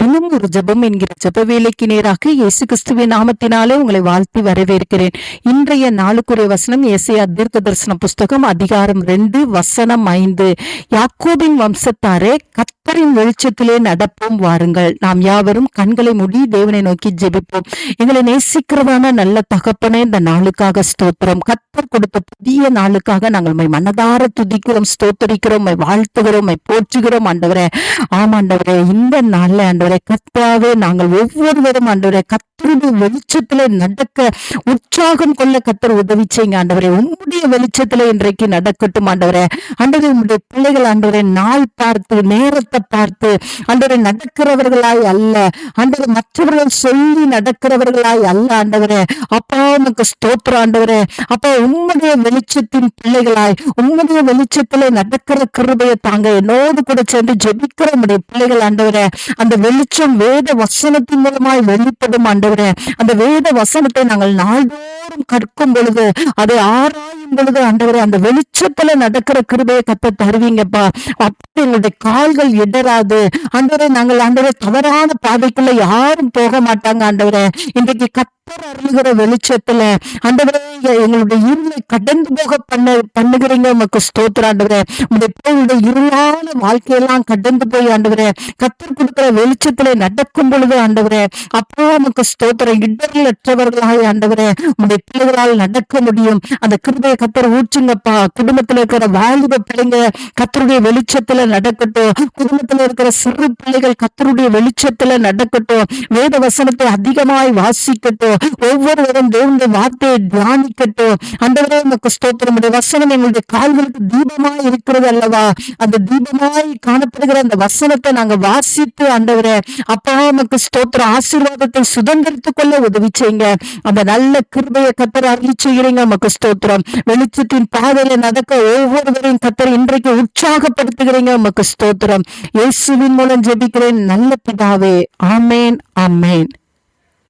தினம் ஒரு ஜெபம் என்கிற ஜெப வேலைக்கு நேராக இயேசு கிறிஸ்துவின் நாமத்தினாலே உங்களை வாழ்த்தி வரவேற்கிறேன். இன்றைய நாளுக்குரிய வசனம் ஏசாயா தீர்க்க தரிசன புஸ்தகம் அதிகாரம் 2 வசனம் 5. யாக்கோபின் வம்சத்தாரே, கர்த்தரின் வெளிச்சத்திலே நடப்போம் வாருங்கள். நாம் யாவரும் கண்களை மூடி தேவனை நோக்கி ஜெபிப்போம். எங்களை நேசிக்கிறதான நல்ல தகப்பனே, இந்த நாளுக்காக ஸ்தோத்திரம். கர்த்தர் கொடுத்த புதிய நாளுக்காக நாங்கள் மனதார துதிக்கிறோம், ஸ்தோத்தரிக்கிறோம், வாழ்த்துகிறோம், போற்றுகிறோம் ஆண்டவரே. ஆமாண்டவரே, இந்த நாள்ல ஆண்டவரே கர்த்தாவே, நாங்கள் ஒவ்வொருவரும் ஆண்டவரே கர்த்தருடைய வெளிச்சத்துல நடக்க உற்சாகம் கொள்ள கர்த்தர் உதவி செய்யுங்க ஆண்டவரே. உம்முடைய வெளிச்சத்துல இன்றைக்கு நடக்கட்டும் ஆண்டவரே. ஆண்டவரே, உம்முடைய பிள்ளைகள் ஆண்டவரே நாள் பார்த்து நேரத்தை பார்த்து ஆண்டவரே நடக்கிறவர்களாய் அல்ல ஆண்டவரே, மற்றவர்கள் சொல்லி நடக்கிறவர்களாய் அல்ல ஆண்டவரே. அப்பா உமக்கு ஸ்தோத்திரம் ஆண்டவரே. அப்பா, உம்முடைய வெளிச்சத்தின் பிள்ளைகளாய் உம்முடைய வெளிச்சத்துல நடக்கிற கிருபையை தாங்க என்னோடு கூட சேர்ந்து ஜெபிக்கிற உம்முடைய பிள்ளைகள் ஆண்டவரே. அந்த வெளிச்சம் வேத வசனத்தின் மூலமாய் வெளிப்படும் ஆண்டவரே. அந்த வேத வசனத்தை நாங்கள் நாள்தோறும் கற்கும் பொழுது, அதை ஆராயும் பொழுது ஆண்டவரே, அந்த வெளிச்சத்துல நடக்கிற கிருபையை கத்த தருவீங்கப்பா. அப்படி எங்களுடைய கால்கள் இடராது ஆண்டவரே. நாங்கள் ஆண்டவரே தவறான பாதைக்குள்ள யாரும் போக மாட்டாங்க ஆண்டவரே. இன்றைக்கு கத்தர் அருளுகிற வெளிச்சத்துல ஆண்டவரே எங்களுடைய இருளை கடந்து போக பண்ணுகிறீங்க. உமக்கு ஸ்தோத்திரம் ஆண்டவரே. உங்களுடைய இருளான வாழ்க்கையெல்லாம் கடந்து போய் ஆண்டவரே கத்தர் கொடுக்கிற வெளிச்சத்துல நடக்கும் பொழுது ஆண்டவரே, அப்போ உமக்கு ஸ்தோத்திரம். இடரலற்றவர்களாய் ஆண்டவரே உங்களுடைய பிள்ளைகளால் நடக்க முடியும். அந்த கிருபையை கத்தர் ஊற்றுங்கப்பா. குடும்பத்துல இருக்கிற வாலிப பிள்ளைங்க கத்தருடைய வெளிச்சத்துல நடக்கட்டும். குடும்பத்துல இருக்கிற சிறு பிள்ளைகள் கத்தருடைய வெளிச்சத்துல நடக்கட்டும். வேத வசனத்தை அதிகமாய் வாசிக்கட்டும். ஒவ்வொருவரும் தேவனுடைய வார்த்தையை தியானிக்கட்டும். ஆண்டவரே உமக்கு ஸ்தோத்திரம். வசனம் எங்களுடைய கால்களுக்கு தீபமாய் இருக்கிறது அல்லவா? அந்த தீபமாய் காணப்படுகிற அந்த வசனத்தை நாங்க வாசித்து ஆண்டவரே அப்பா உமக்கு ஸ்தோத்திரம், ஆசீர்வாதத்தை சுதந்திரத்துக் கொள்ள உதவி செய்யுங்க. அந்த நல்ல கிருபையை கத்தர் அருளி செய்கிறீங்க. உமக்கு ஸ்தோத்திரம். வெளிச்சத்தின் பாதையில நடக்க ஒவ்வொருவரையும் கத்தர் இன்றைக்கு உற்சாகப்படுத்துகிறீங்க. உமக்கு ஸ்தோத்திரம். இயேசுவின் மூலம் ஜெபிக்கிறேன் நல்ல பிதாவே. ஆமேன், ஆமேன்.